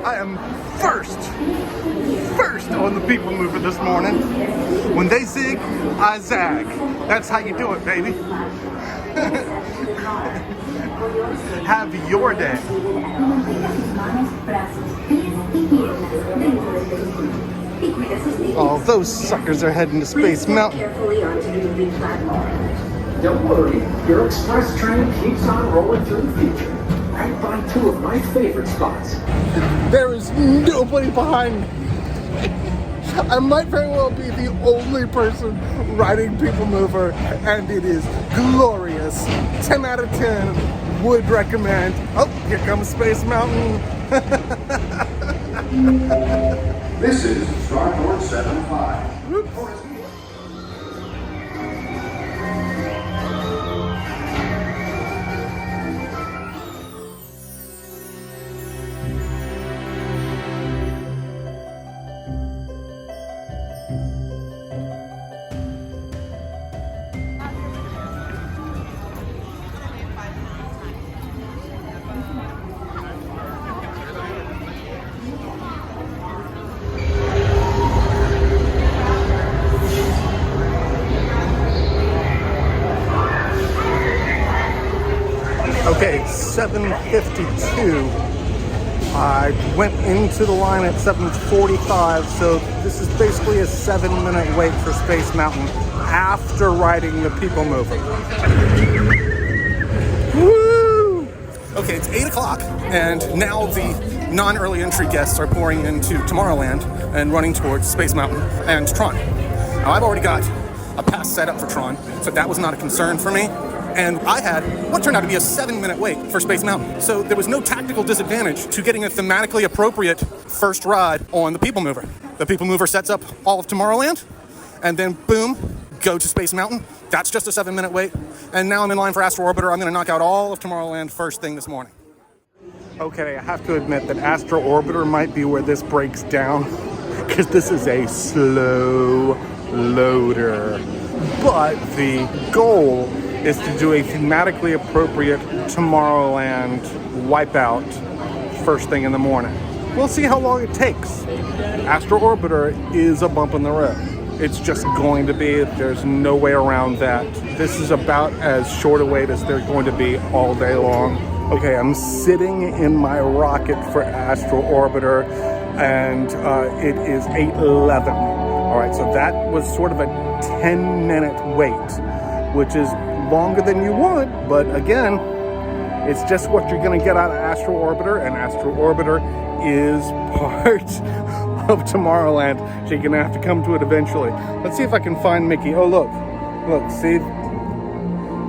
I am first on the people mover this morning. When they zig, I zag. That's how you do it, baby. Have your day. Oh, those suckers are heading to Space Mountain. Don't worry, your express train keeps on rolling through the future. Right by two of my favorite spots. There is nobody behind me. I might very well be the only person riding People Mover, and it is glorious. 10 out of 10 would recommend. Oh, here comes Space Mountain. This is Starport 75. Okay, 7:52. I went into the line at 7:45, so this is basically a 7-minute wait for Space Mountain after riding the People Mover. Woo! Okay, it's 8 o'clock, and now the non-early entry guests are pouring into Tomorrowland and running towards Space Mountain and Tron. Now, I've already got a pass set up for Tron, so that was not a concern for me. And I had what turned out to be a 7-minute wait for Space Mountain. So there was no tactical disadvantage to getting a thematically appropriate first ride on the People Mover. The People Mover sets up all of Tomorrowland, and then boom, go to Space Mountain. That's just a 7-minute wait. And now I'm in line for Astro Orbiter. I'm gonna knock out all of Tomorrowland first thing this morning. Okay, I have to admit that Astro Orbiter might be where this breaks down, because this is a slow loader. But the goal is to do a thematically appropriate Tomorrowland wipeout first thing in the morning. We'll see how long it takes. Astro Orbiter is a bump in the road. It's just going to be. There's no way around that. This is about as short a wait as there's going to be all day long. Okay, I'm sitting in my rocket for Astro Orbiter, and it is 8:11. All right, so that was sort of a 10-minute wait, which is longer than you want, but again, it's just what you're going to get out of Astro Orbiter, and Astro Orbiter is part of Tomorrowland, so you're going to have to come to it eventually. Let's see if I can find Mickey. Oh, look, see?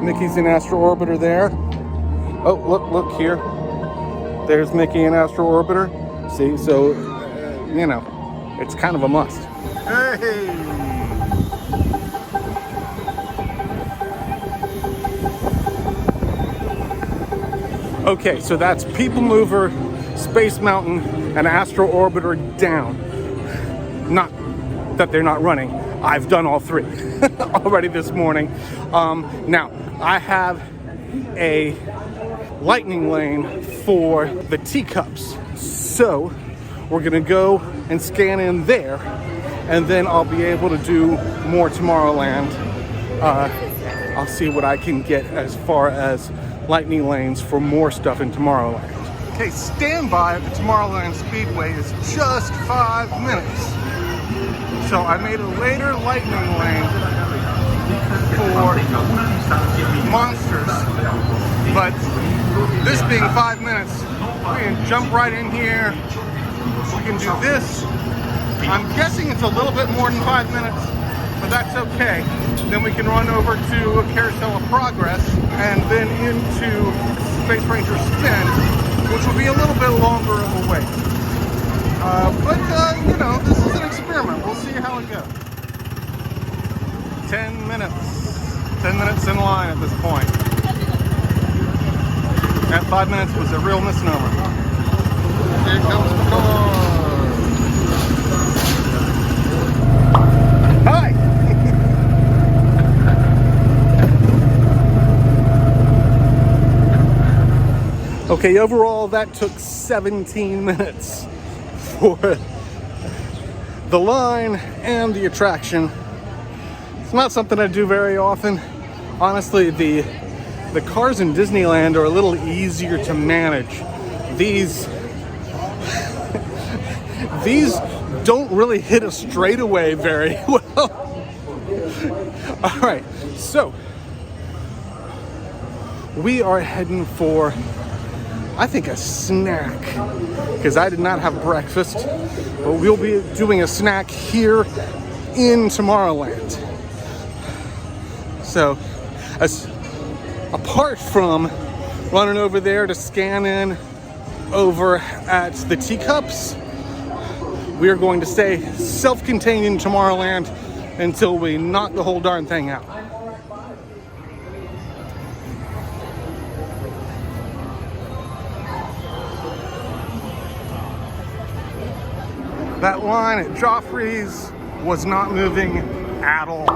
Mickey's in Astro Orbiter there. Oh, look here. There's Mickey in Astro Orbiter. See, so, you know, it's kind of a must. Hey! Okay, so that's People Mover, Space Mountain, and Astro Orbiter down. Not that they're not running. I've done all three already this morning. Now, I have a lightning lane for the teacups. So, we're gonna go and scan in there, and then I'll be able to do more Tomorrowland. I'll see what I can get as far as lightning lanes for more stuff in Tomorrowland. Okay, standby at the Tomorrowland Speedway is just 5 minutes. So I made a later lightning lane for monsters, but this being 5 minutes, we can jump right in here. We can do this. I'm guessing it's a little bit more than 5 minutes, but that's okay. Then we can run over to Carousel of Progress and then into Space Ranger Spin, which will be a little bit longer of a wait. But you know, this is an experiment. We'll see how it goes. 10 minutes. 10 minutes in line at this point. That 5 minutes was a real misnomer. Here comes the car. Hi! Okay, overall that took 17 minutes. for the line and the attraction. It's not something I do very often. Honestly, the cars in Disneyland are a little easier to manage. These don't really hit a straightaway very well. All right, so we are heading for, I think, a snack, because I did not have breakfast, but we'll be doing a snack here in Tomorrowland. So, apart from running over there to scan in over at the teacups, we are going to stay self-contained in Tomorrowland until we knock the whole darn thing out. That line at Joffrey's was not moving at all.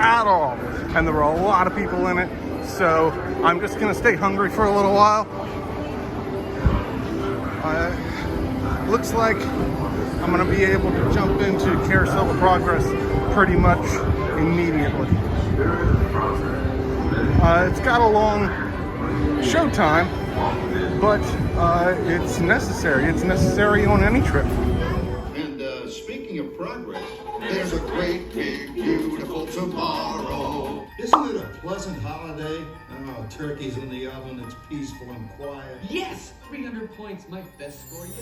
At all. And there were a lot of people in it, so I'm just gonna stay hungry for a little while. Looks like I'm gonna be able to jump into Carousel of Progress pretty much immediately. It's got a long show time, but it's necessary. It's necessary on any trip. And speaking of progress, there's a great, big, beautiful tomorrow. Isn't it a pleasant holiday? Oh, turkey's in the oven, it's peaceful and quiet. Yes! 300 points, my best score yet.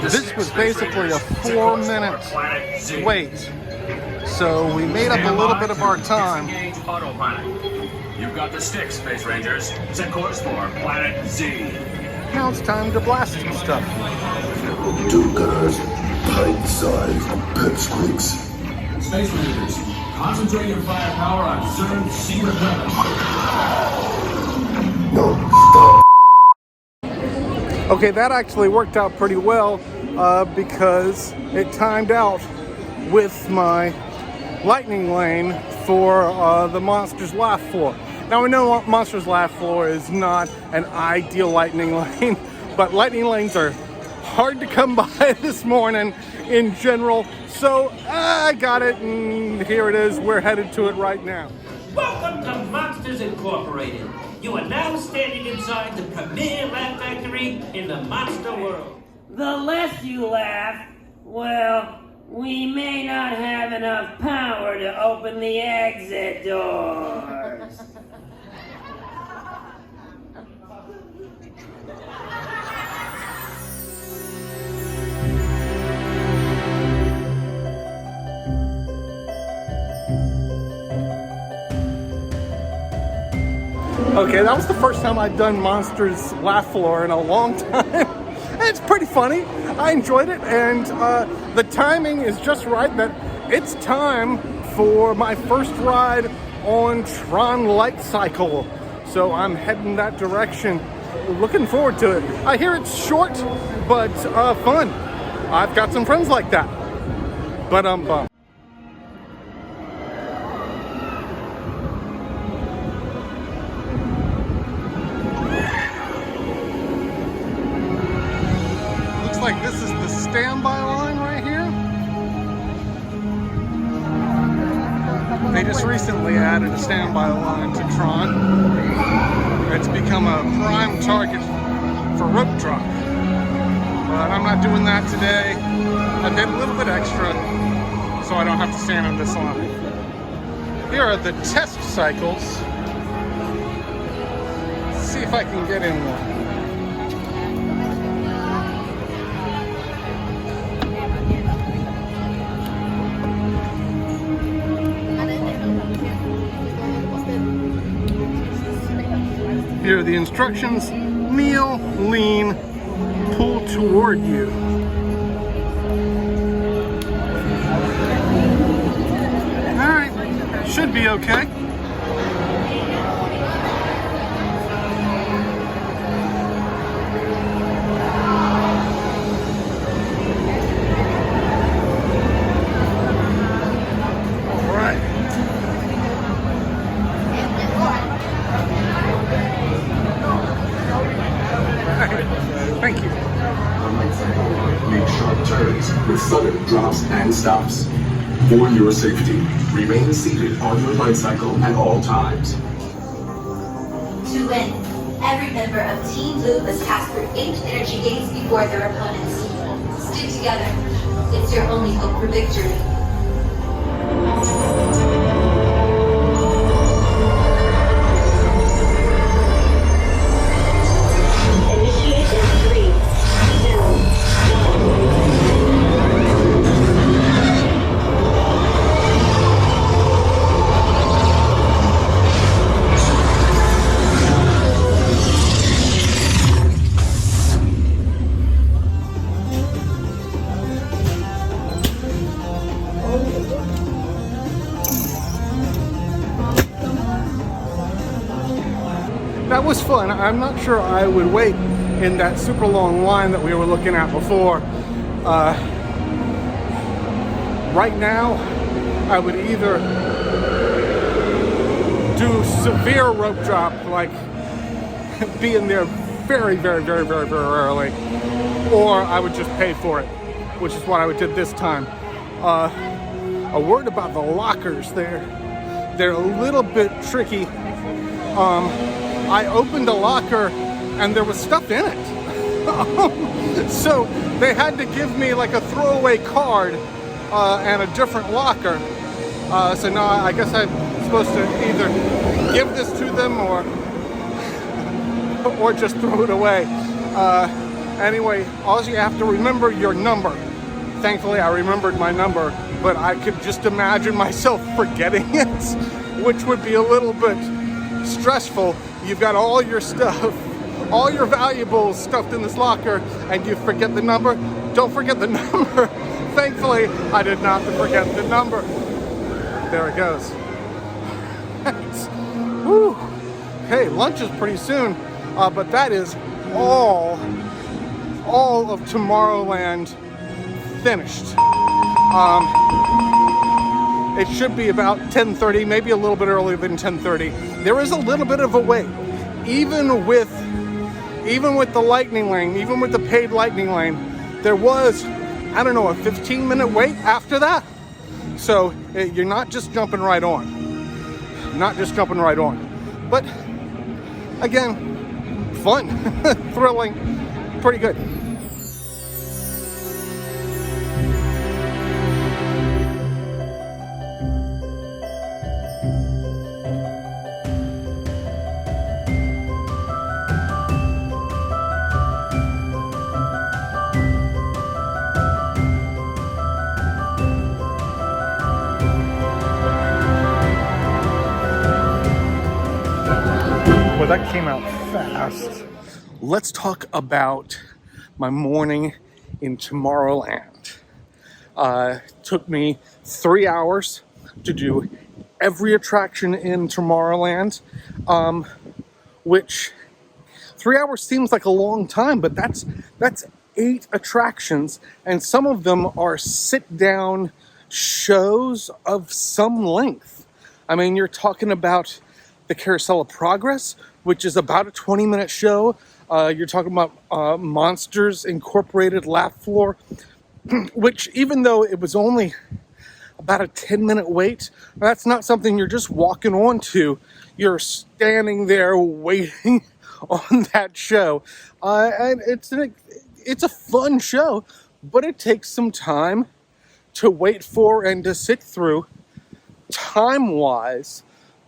This was basically a 4-minute wait, so we made up a little bit of our time. You've got the stick, Space Rangers. Set course for Planet Z. Now it's time to blast some stuff. Two guys, pint-sized pipsqueaks. Space Rangers, concentrate your firepower on Zern C repellent. No, stop. Okay, that actually worked out pretty well because it timed out with my lightning lane for the Monsters Laugh Floor. Now, I know Monsters Laugh Floor is not an ideal lightning lane, but lightning lanes are hard to come by this morning in general. So I got it, and here it is. We're headed to it right now. Welcome to Monsters Incorporated. You are now standing inside the premier laugh factory in the monster world. The less you laugh, well, we may not have enough power to open the exit doors. Okay, that was the first time I'd done Monsters Laugh Floor in a long time. It's pretty funny. I enjoyed it, and the timing is just right that it's time for my first ride on Tron Light Cycle. So I'm heading that direction. Looking forward to it. I hear it's short, but fun. I've got some friends like that. But like this is the standby line right here. They just recently added a standby line to Tron. It's become a prime target for rope drop. But I'm not doing that today. I paid a little bit extra so I don't have to stand on this line. Here are the test cycles. Let's see if I can get in one. Here are the instructions. Kneel, lean, pull toward you. All right, should be okay. Thank you. On light cycle, make sharp turns with sudden drops and stops. For your safety, remain seated on your light cycle at all times. To win, every member of Team Blue must pass through 8 energy gates before their opponents. Stick together. It's your only hope for victory. Initiate in 3, 2, 1. That was fun. I'm not sure I would wait in that super long line that we were looking at before. Right now, I would either do severe rope drop, like be in there very, very, very, very, very early, or I would just pay for it, which is what I did this time. A word about the lockers there. They're a little bit tricky. I opened a locker and there was stuff in it. So they had to give me like a throwaway card and a different locker. So now I guess I'm supposed to either give this to them or just throw it away. Anyway, all you have to remember your number. Thankfully, I remembered my number, but I could just imagine myself forgetting it, which would be a little bit stressful. You've got all your stuff, all your valuables stuffed in this locker, and you forget the number. Don't forget the number. Thankfully, I did not forget the number. There it goes. Whew. Hey, lunch is pretty soon, but that is all of Tomorrowland finished. It should be about 10:30, maybe a little bit earlier than 10:30. There is a little bit of a wait, even with the lightning lane, even with the paid lightning lane. There was, I don't know, a 15-minute wait after that. So you're not just jumping right on. But again, fun, thrilling, pretty good. Well, that came out fast. Let's talk about my morning in Tomorrowland. Took me 3 hours to do every attraction in Tomorrowland, which 3 hours seems like a long time, but that's 8 attractions, and some of them are sit-down shows of some length. I mean, you're talking about the Carousel of Progress, which is about a 20-minute show. You're talking about Monsters Incorporated Laugh Floor, which even though it was only about a 10-minute wait, that's not something you're just walking on to. You're standing there waiting on that show. And it's a fun show, but it takes some time to wait for and to sit through. Time-wise,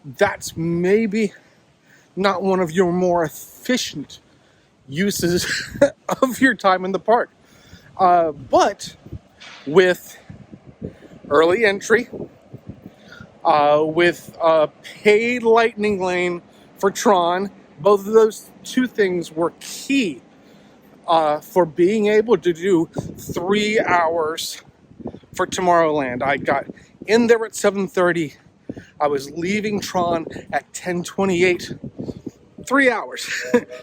that's maybe not one of your more efficient uses of your time in the park. But with early entry, with a paid lightning lane for Tron, both of those two things were key for being able to do 3 hours for Tomorrowland. I got in there at 7:30. I was leaving Tron at 10:28. 3 hours.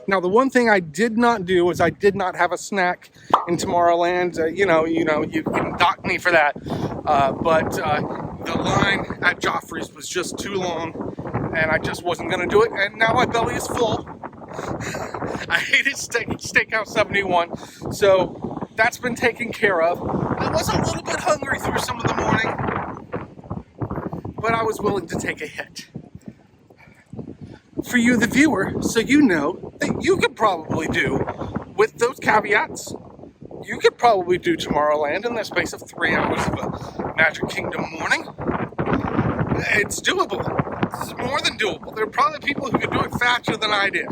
Now, the one thing I did not do is I did not have a snack in Tomorrowland. You can dock me for that. But the line at Joffrey's was just too long, and I just wasn't going to do it. And now my belly is full, I hated Steakhouse 71, so that's been taken care of. I was a little bit hungry through some of the morning, but I was willing to take a hit. For you, the viewer, so you know that you could probably do, with those caveats, you could probably do Tomorrowland in the space of 3 hours of a Magic Kingdom morning. It's doable. This is more than doable. There are probably people who could do it faster than I did.